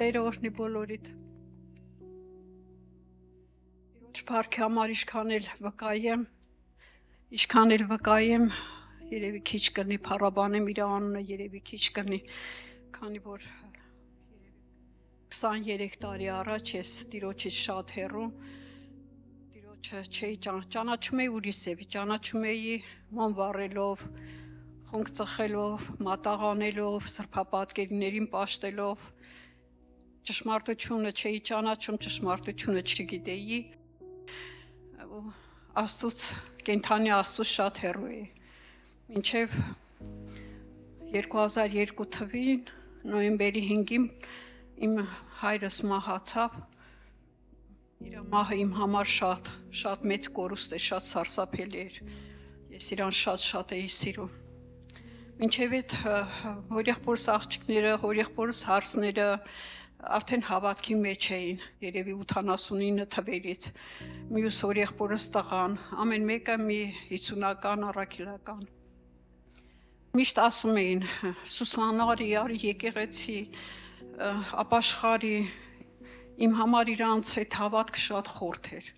Տերը օրհնի բոլորիդ։ Տիրոջ փառքի համար ինչքան էլ վկայեմ, երևի քիչ կլինի, փառաբանեմ իր անունը, երևի քիչ կլինի, քանի որ 23 տարի առաջ ես Տիրոջից շատ հեռու, Տիրոջը չէի ճանաչում էի ուրիշևի, ճանաչում էի ման վառելով, խոնք ծխելով, մատաղանելով, սրբապատկերներին պաշտելով, ճշմարտությունը չէի ճանաչում, ճշմարտությունը չգիտեի, Աստծուց, կենդանի Աստծուց շատ հեռու էի, մինչև 2002 թվին, նոյեմբերի 5-ին իմ հայրս մահացավ, իր մահը իմ համար շատ մեծ կորուստ է, շատ սարսափելի էր, ես իրան շատ էի սիրում, մինչև այդ հորեղբորս աղջիկները, հորեղբորս հարսները արդեն հավատքի մեջ էին, երևի 89 թվերից, մյուս հորեղբորս տղան, ամեն մեկը մի 50-ական, առաքելական, միշտ ասում էին, Սուսանարի, արի եկեղեցի, ապաշխարի, իմ համար իրանց այդ հավատքը շատ խորթ էր,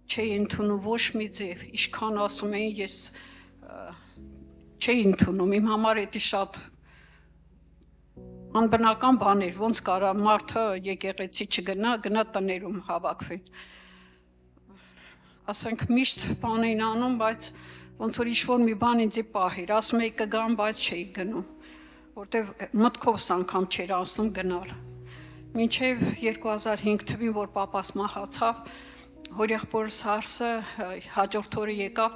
չէի ընդունում ոչ մի ձև, ինչքան ասում էին, ես չէի ընդունում, իմ համար էդի շատ անբնական բան էր, ոնց կարա մարդը եկեղեցի չգնա, գնա տներում հավաքվեն, ասենք միշտ բան էին անում, բայց ոնց որ ինչ-որ մի բան ինձի պահիր, ասում էի կգամ, բայց չէի գնում, որտև մտքովս անգամ չէր անցնում գնալ, մինչև 2005 թվին, որ պապաս մահացավ, հորեղբորս հարսը հաջորդ օրը եկավ,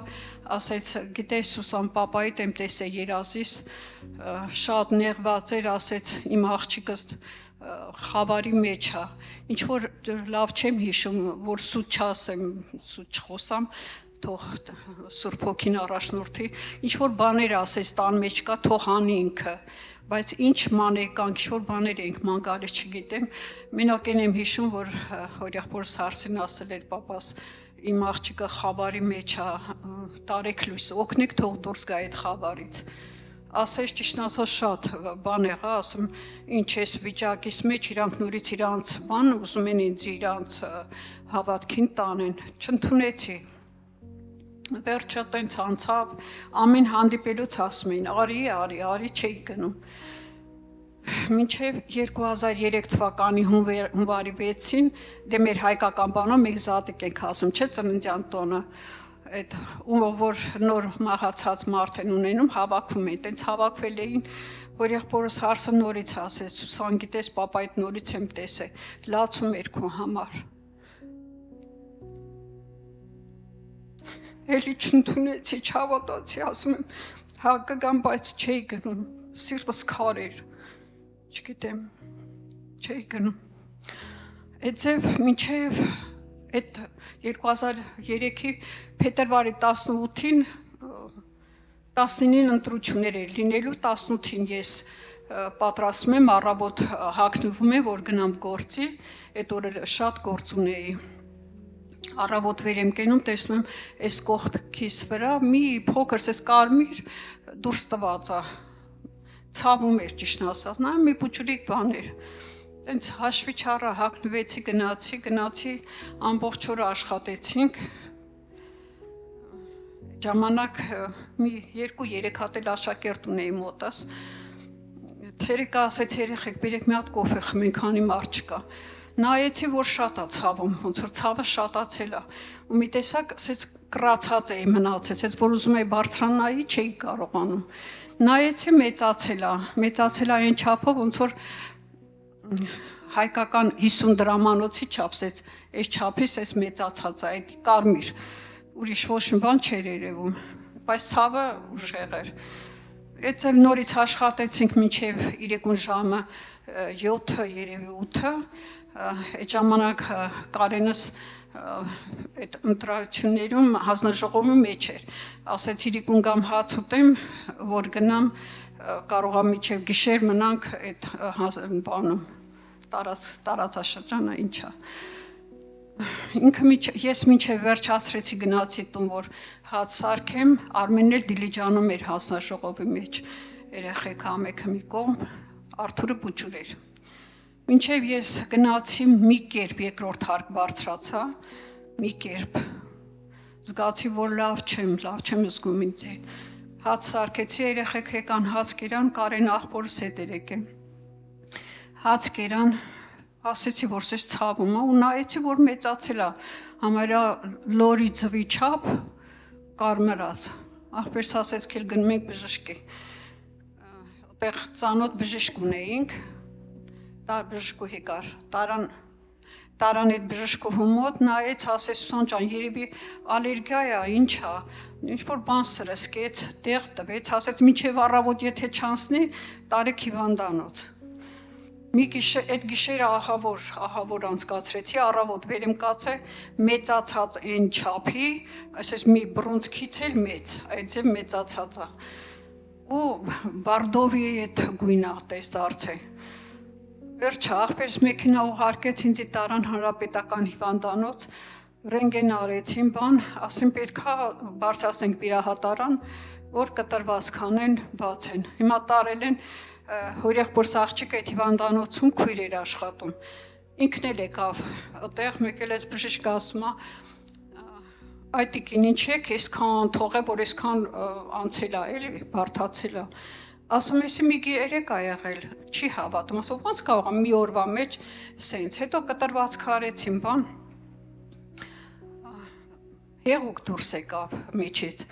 ասեց, գիտես Սուսան, պապայիդ եմ տեսե երազիս, շատ նեղված էր, ասեց, իմ աղջիկս խավարի մեջ է, ինչ-որ լավ չեմ հիշում, որ սուտ չասեմ, սուտ չխոսամ, թող Սուրբ Հոգին առաջնորդի, ինչ-որ բաներ ասեց, տան մեջ կա, թող անի ինքը, բայց ինչ մանեկանք, ինչ-որ բաներ ենք մանգալի չգիտեմ, մենակ են եմ հիշում, որ հորեղբորս հարսին ասել էր պապաս, իմ աղջիկը խավարի մեջ է, տարեք լույս, օգնեք թող դուրս գա այդ խավարից, ասես ճիշտ ասած շատ բան եղա, ասում ինչ ես վիճակիս մեջ, իրանք նորից իրանց բան, ուզում են ինձ իրանց հավատքին տանեն, չընդունեցի, վերջը տենց անցավ, ամեն հանդիպելուց ասում էին, արի, չէի գնում, մինչև 2003 թվականի հունվարի 6-ին, դե մեր հայկական բանով մեկ զատիկ ենք ասում, չէ ծննդյան տոնը, որ նոր մահացած մարդ են ունենում, հավաքվում են, տենց հավաքվել էին, հորեղբորս հարսը նորից ասեց, Սուսան գիտես, պապայդ նորից եմ տեսե, լացում էր քո համար, էլի չընդունեցի, չհավատացի, ասում եմ, հա կգամ, բայց չէի գնում, սիրտս քար էր, չգիտեմ, չէի գնում, այդ ձև մինչև այդ 2003-ի փետրվարի 18-ին 19-ին ընտրություններ էր լինելու, 18-ին ես պատրաստում եմ, առավոտ հագնվում եմ, որ գնամ գործի, այդ օրը շատ գործ ունեի, առավոտ վեր եմ կենում, տեսնում եմ, այս կողքիս վրա մի փոքր, այս կարմիր դուրս տված է, ցավում էր ճիշտ ասած, նա մի փուչուրիկ բան էր, տենց հաշվի չառա, հագնվեցի, գնացի, ամբողջ օրը աշխատեցինք, ժամանակ մի 2-3 հատ էլ աշակերտ ունեի մոտս, ցերեկը ասեց երեխեք, բերեք մի հատ կոֆե խմենք, քանի մարդ չկա, նայեցի, որ շատ է ցավում, ոնց որ ցավը շատացել է, ու մի տեսակ ասեց կրացած էի մնացեց, այդ որ ուզում էի բարձրանայի, չէի կարողանում, նայեցի մեծացել է այն չափով, ոնց որ հայկական 50 դրամանոցի չափսեց, այս չափից այս մեծացած է, այդ կարմիր, ուրիշ ոչ մի բան չէր երևում, բայց ցավը ուժեղ էր, այդ նորից աշխատեցինք մինչև իրեկուն ժամը 7-ը, երևի 8-ը, այդ ժամանակ Կարենս այդ ընտրություններում հանձնաժողովի մեջ էր, ասեց իրիկուն գամ հաց ուտեմ, որ գնամ կարող է մինչև գիշեր մնանք այդ բանում, տարածաշրջանը ինչա, ես մինչև վերջացրեցի գնացի տուն, որ հաց սարքեմ, Արմենն էլ Դիլիջանում էր հանձնաժողովի մեջ, երեխեք ամեքը մի կողմ, Արթուրը բուջուր էր, Մինչև ես գնացի մի կերպ երկրորդ հարկ բարձրացա, մի կերպ զգացի, որ լավ չեմ զգում ինձ։ Հաց սարքեցի, երեխեք եկան հաց կերան, Կարեն աղբորս հետ եկել։ Հաց կերան, ասեցի, որ ես ցավում եմ, ու նայեցի, որ մեծացել է, համարյա լորի ձվի չափ կարմրած։ Աղբերս ասեց, քել գնում ենք բժշկի։ Այդտեղ ծանոթ բժիշկ ունեինք, տար բժշկու եկար, տարան այդ բժշկու մոտ նայեց, ասեց Սուսան ջան, երևի ալերգիա է, ինչ է, ինչ-որ բան սրսկեց, տեղ տվեց, ասեց մինչև առավոտ եթե չանցնի, տարեք հիվանդանոց։ Մի այդ գիշերը ահավոր անցկացրեցի, առավոտ վերեմ կացե, մեծացած այն չափի, այսպես մի բռունցքից էլ մեծ, այդ ձև մեծացած է։ Ու բարդովի այդ գույնա տես դարձե։ Վերջը աղբերս մեքենա ուղարկեց ինձ տարան հանրապետական հիվանդանոց, ռենտգեն արեցին բան, ասին պետքա բարձրացնենք վիրահատարան, որ կտրված քանեն, բացեն։ Հիմա տարել են հորեղբորս աղջիկ այդ հիվանդանոցում քույր էր աշխատում։ Ինքն էլ եկավ, այդտեղ մեկ էլ էս բժիշկը ասում է, այդ տիկին ինչ եք, այսքան թողե, որ այսքան անցել է, էլի բարդացել է։ Ասում ես մի երեք ա եղել, չի հավատում, ասում ոնց կարող է մի օրվա մեջ սենց, հետո կտրված քարեցին բան, հեղուկ դուրս եկավ միջից,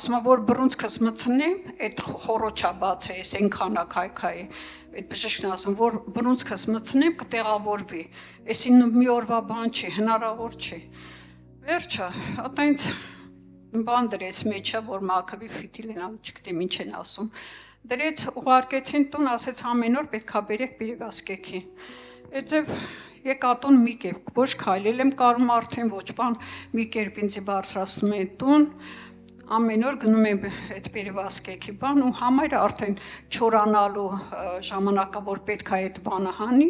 ասում է որ բռունցքս մտցնեմ, այդ խորոչա բաց է, ես ենքանա քայքայի, այդ բժիշկն ասում, որ բռունցքս մտցնեմ կտեղավորվի, այսին մի օրվա բան չի, հնարավոր չի, վերջը, այդտենց բան դրեց մեջը, որ մաքվի ֆիտիլենալ չգիտեմ ինչ են ասում, դրեց ուղարկեցին տուն, ասեց ամեն օր պետքա բերեք բերվածքեքի, այդձև եկա տուն մի կերպ, ոչ քայլել եմ կարում արդեն, ոչ բան, մի կերպ ինձ բարձրացնում են տուն, ամեն օր գնում եմ այդ բերվածքեքի բան ու համարը արդեն չորանալու ժամանակը, որ պետք է այդ բանը հանի,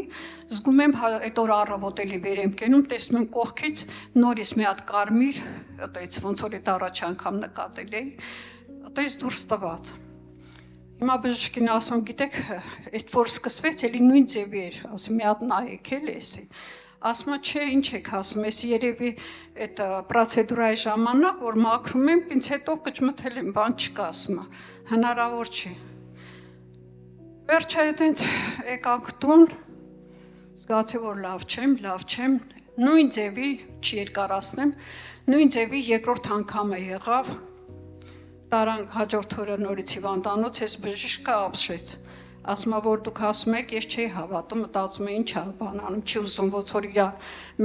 զգում եմ այդ օր առավոտ էլի վեր եմ կենում, տեսնում եմ կողքից նորից մի հատ կարմիր, այդպես ոնց որ այդ առաջ անգամ նկատել էի, այդպես դուրս տված։ Հիմա բժշկին ասում, գիտեք, այդ որ սկսվեց, էլի նույն ձևի էր, ասում մի հատ նայեք էլ էսի։ Ասում չէ, ինչ եք ասում, ես երևի այդ պրոցեդուրայի ժամանակ, որ մաքրում եմ, ինձ հետո կճմթել եմ, բան չկա, ասում հնարավոր չի։ Վերջը այդենց եկանք տուն, զգացի, որ լավ չեմ, նույն ձևի, չի երկարացնեմ, նույն ձևի երկրորդ անգամը եղավ, տարանք հաջորդ օրը նորից հիվանդանոց, ես բժիշկը ապշեց, ասում որ դուք ասում եք, ես չէի հավատում, մտածում ինչ է բան անում, չի ուզում ոնց որ իր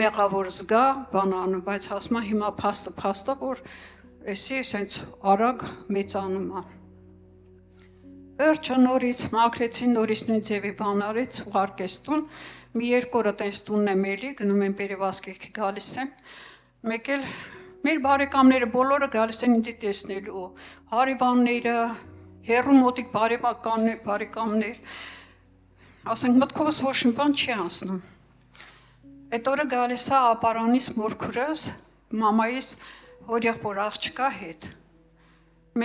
մեղավոր զգա, բան անում, բայց ասում հիմա փաստը, որ էսի սենց արագ մեծանում է։ Վերջը նորից մաքրեցին, նորից նույն ձևի բան արեց, ուղարկեց տուն, մի երկու օր տենց տունն եմ էլի, գնում եմ բերվածքեքի գալիս եմ, մեկ էլ մեր բարեկամները բոլորը գալիս են ինձ տեսնելու, հարևանները, հեռու մոտիկ բարեկամներ, ասենք մտքովս ոչ մի բան չի անցնում։ Այդ օրը գալիս է ապարանից մորքուրս, մամայիս հորեղբոր աղջկա հետ։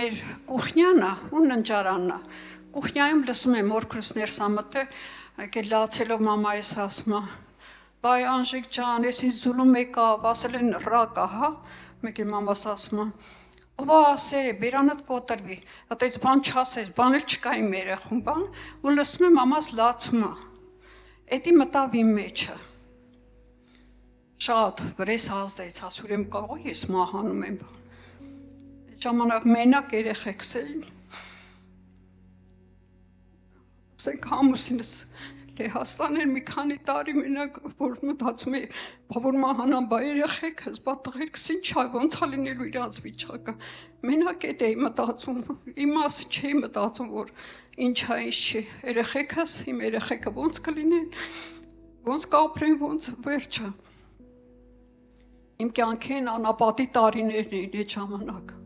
Մեր կուխնյանա ու ննջարաննա, կուխնյայում լսում եմ մորքուրս ներս ամտը, եկել լացելով մամայիս ասում է, բայ Անժիկ ջան, ես ինձ զուլում եկավ, ասել են ռակա, հա, մեկ էլ մամաս ասում է, ով ասե, բերանդ կոտրվի, այդպես բան չասես, բան էլ չկա իմ երեխում բան, ու լսում եմ մամաս լացում է, էդի մտավ իմ մեջը, շատ վրես ազդեց, ասուր եմ կարող ես մահանում եմ բան, այդ ժամանակ մենակ երեխեքս էին, ասենք համուսինս, Լեհաստան էր մի քանի տարի մենակ, որ մտածում է, որ մահանան բա երեխեքս, բա տղերքս ինչ է, ոնց է լինելու իրանց վիճակը, մենակ էդ էի մտածում, իմ մասը չէի մտածում, որ ինչ է, ինչ չի, երեխեքս, իմ երեխեքը ոնց կլինեն, ոնց կապրեն, ոնց վերջը, իմ կյանքին անապատի տարիներն էին այդ ժամանակ,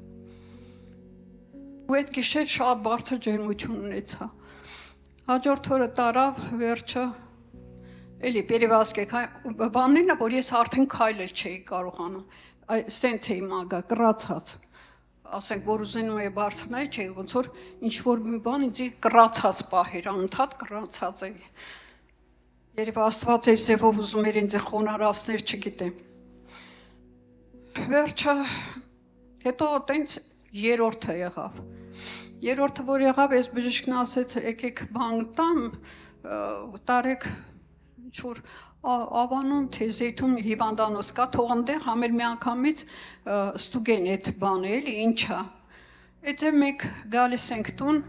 ու այդ գիշեր շատ բարձր ջերմություն ունեցա, Հաջորդ օրը տարավ, վերջը, էլի պերևազկեք, բաններն է, որ ես արդեն քայլել չէի կարողանում, սենց էի մագա, կրացած, ասենք, որ ուզենում է բարձրնայի չէի, ոնց որ ինչ-որ մի բան ինձի կրացած պահեր, անընդհատ կրացած էի։ Երբ Աստված այս ձևով ուզում էր ինձ խոնարհացնել, չգիտեմ։ Վերջը հետո տենց երրորդը եղավ։ Երրորդը որ եղավ, այս բժիշկն ասեց, եկեք բան տամ, տարեք ինչ-որ ավանում թե զեյթուն հիվանդանոց կա, թող այնտեղ համել մի անգամից ստուգեն այդ բանը էլի ինչա։ Այդ մեկ գալիս ենք տուն,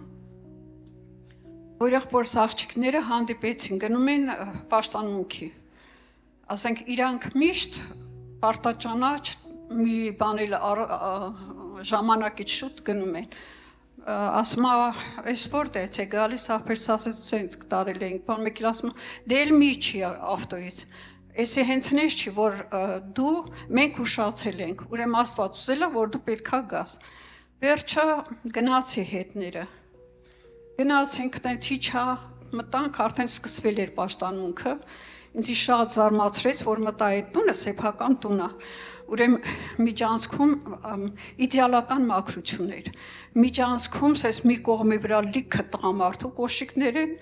որ եղբորս աղջիկները հանդիպեցին, գնում են պաշտամունքի։ Ասենք իրանք միշտ պարտաճանաչ մի բան էլ ժամանակից շուտ գնում են։ Ասում այս որտեղից է գալիս, ախպերս ասեց սենց տարել ենք, բան մեկ էլ ասում դե էլ մի չի ավտոյից։ Էսի հենց նես չի, որ դու մենք ուշացել ենք, ուրեմն Աստված ուզել է, որ դու պետքա գաս։ Վերջը գնացի հետները։ Գնացինք տենց իջա, մտանք, արդեն սկսվել էր պաշտամունքը, ինձ շատ զարմացրեց, որ մտա այդ տունը սեփական տուն է։ Ուրեմն միջանցքում իդեալական մաքրություն էր։ Միջանցքում ես մի կողմի վրա լիքը տղամարդու կոշիկներ են,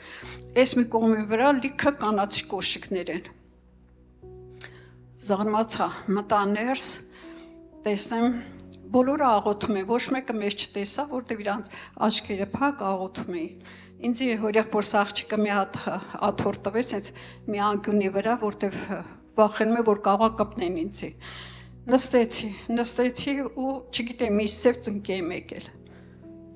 այս մի կողմի վրա լիքը կանացի կոշիկներ են։ Զարմացա, մտա ներս, տեսնեմ բոլորը աղոթում են, ոչ մեկը մեզ չտեսա, որտեղ իրանց աչքերը փակ աղոթում էին։ Ինձ հորեղբորս աղջիկը մի հատ աթոռ տվեց, հենց մի անկյունի վրա, որտեղ վախենում եմ, որ կաղա կպնեն ինձի։ Նստեցի ու չգիտեմ, ինչ սև ծնկի եմ եկել։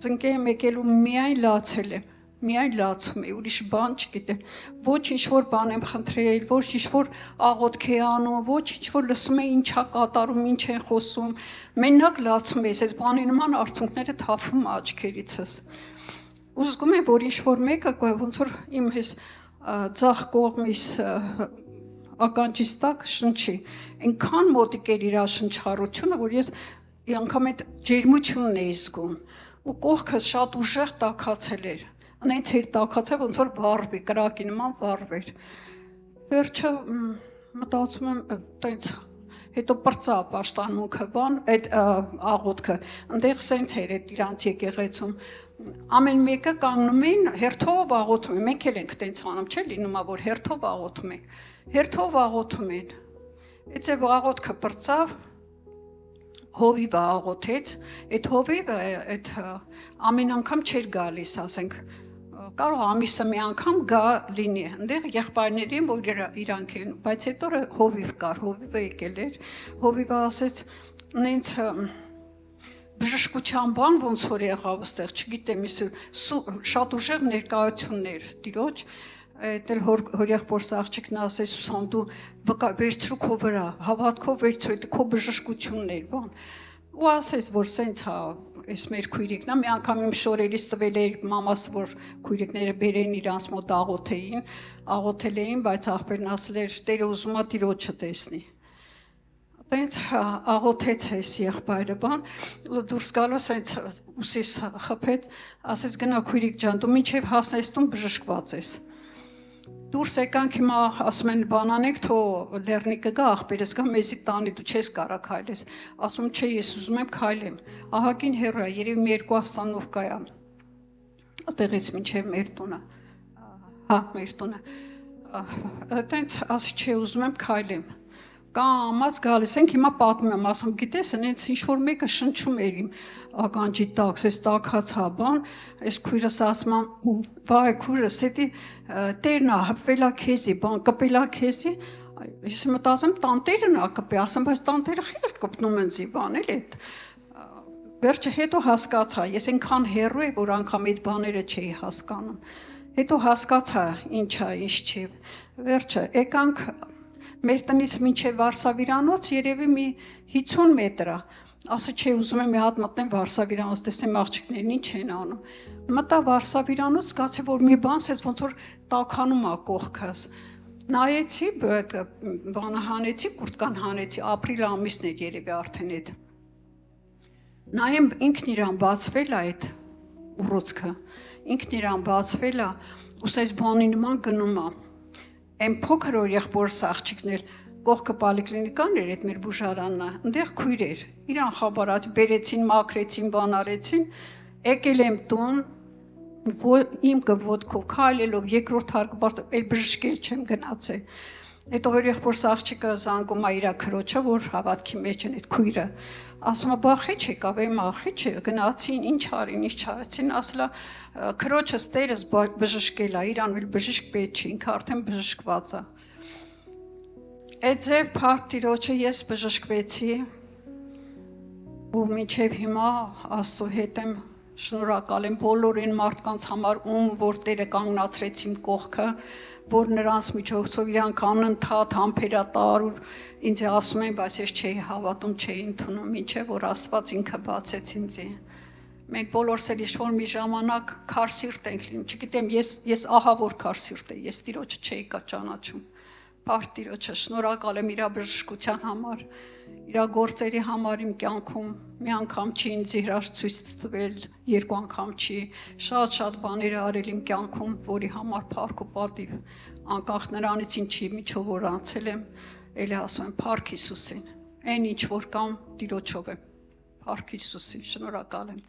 Ծնկի եմ եկել ու միայն լացել եմ, միայն լացում եմ, ուրիշ բան չգիտեմ։ Ոչ ինչ-որ բան եմ խնդրել, ոչ ինչ-որ աղոթք է անում, ոչ ինչ-որ լսում եմ ինչա կատարում, ինչ են խոսում։ Մենակ լացում եմ, այս բանի նման արցունքները թափում աչքերիցս։ Ու զգում եմ, որ ինչ-որ մեկը ոնց որ իմ հես ձախ կողմից ականջիս տակ շնչի, այնքան մոտիկ էր իր շնչառությունը, որ ես անգամ այդ ջերմությունն էի զգում, ու կողքս շատ ուժեղ տաքացել էր, անենց էր տաքացել, ոնց որ վառվի, կրակի նման վառվեր։ Վերջը մտածում եմ, տենց հետո պրծա պաշտամունքը բան, այդ աղոթքը, այնտեղ սենց էր այդ իրանց եկեղեցում, ամեն մեկը կանգնում էին, հերթով աղոթում են, մենք էլ ենք տենց անում, չէ՞ լինում, որ հերթով աղոթում ենք, հերթով աղոթում են, այդ է աղոթքը պրծավ, հովիվը աղոթեց, այդ հովիվը այդ ամեն անգամ չէր գալիս, ասենք, կարող ամիսը մի անգամ գա լինի, այնտեղ եղբայրներին, որ իրանք են, բայց հետո հովիվ կար, հովիվը եկել էր, հովիվը ասեց, նենց բժշկության բան ոնց որ եղավ ստեղ, չգիտեմ, շատ ուժեղ ներկայություններ տիրոջ, դել հորեղբորս աղջիկն ասեց, Սուսան դու վերցրու քո վրա, հավատքով վերցրու, քո բժշկություններ, բան, ու ասեց, որ սենց հա, այս մեր քույրիկն է, մի անգամ իմ շորերից տվել էր մամաս, որ քույրիկները բերեն իրանց մոտ աղոթել էին, բայց աղբերն ասել էր, Տերը ուզում է տիրոջը տեսնի։ Տենց աղոթեց այս եղբայրը բան, դուրս գալուց այդ ուսիս խփեց, ասեց գնա քույրիկ ջան, դու մինչև հասնես տուն բժշկված ես։ Դուրս եկանք հիմա ասում են բան անենք, թո լեռնիկը գա, աղբերս գա, մեզի տանի, դու չես կարա քայլես։ Ասում չէ, ես ուզում եմ քայլեմ։ Ահագին հեռու է, երևի մի 2 աստանով կայա։ Այդտեղից մինչև մեր տունը։ Հա, մեր տունը։ Այդտենց ասի չէ, ուզում եմ քայլեմ։ Կամաց գալիս ենք, հիմա պատմում եմ, ասում գիտես, այնց ինչ-որ մեկը շնչում էր իմ ականջի տակ, ես տաքացա բան, այս քույրս ասում եմ, վայ քույրս, էդի տերն է հպվելա քեզի, բան կպելա քեզի, ես մտածում տանտերն է կպի, ասում բայց տանտերը խիղ կպնում են զի բան էլ այդ, վերջը հետո հասկացա, ես այնքան հեռու է, որ անգամ այդ բաները չէի հասկանում, հետո հասկացա ինչ է, ինչ չի, վերջը եկանք մեր տնից մինչև Վարշավիրանոց երևի մի 50 մետր է, ասը չէ ուզում եմ մի հատ մտնեմ Վարշավիրանոց, տեսնեմ աղջիկներն ինչ են անում, մտա Վարշավիրանոց, զգացի, որ մի բան սես ոնց որ տաքանում է կողքս, նայեցի, բանը հանեցի, կուրտկան հանեցի, ապրիլ ամիսն էր երևի արդեն այդ, նայեմ ինքն իրան բացվել է այդ ուռուցքը, ինքն իրան բացվել է, ու սես բանի նման գնում է, Այն փոքր որ եղբորս աղջիկներ կողքը պոլիկլինիկան էր այդ մեր բուժարանն է, այնտեղ քույր էր, իրան խաբարած բերեցին, մաքրեցին, բան արեցին, եկել եմ տուն, իմ գվոտքով քայլելով երկրորդ հարկը բարձր էլ բժշկել չեմ գնացել։ Հետո որ եղբորս աղջիկը զանգում է իր քրոջը, որ հավատքի մեջ են այդ քույրը, ասում է բախի չեկավ, իմ ախի չէ, գնացին, ինչ արին, ինչ չարեցին, ասලා քրոջս տերս բժշկել է, իրան էլ բժիշկ պետք չի, ինքը արդեն բժշկված է։ Այդ ձև փառք Տիրոջը ես բժշկվեցի ու մինչև հիմա Աստծո հետ եմ, շնորհակալ եմ բոլորին մարդկանց համար, որ Տերը կանգնացրեց իմ կողքը, որ նրանց միջոցով իրանք անընդհատ համբերատար ու ինձ ասում են, բայց ես չէի հավատում, չէի ընդունում, մինչև որ Աստված ինքը բացեց ինձ։ Մենք բոլորս էլ ինչ-որ մի ժամանակ քարսիրտ ենք լինում, չգիտեմ, ես ահավոր քարսիրտ եմ, ես Տիրոջը չէի ճանաչում։ Փառք Տիրոջը, շնորհակալ եմ իր բժշկության համար, իր գործերի համար իմ կյանքում, մի անգամ չի ինձ իրար ցույց տվել, երկու անգամ չի, շատ բաներ արել իմ կյանքում, որի համար փառք ու պատիվ, անկախ նրանից ինչի միջով որ անցել եմ, էլի ասում եմ փառք Հիսուսին, այն ինչ որ կամ Տիրոջով եմ, փառք Հիսուսին, շնորհակալ եմ։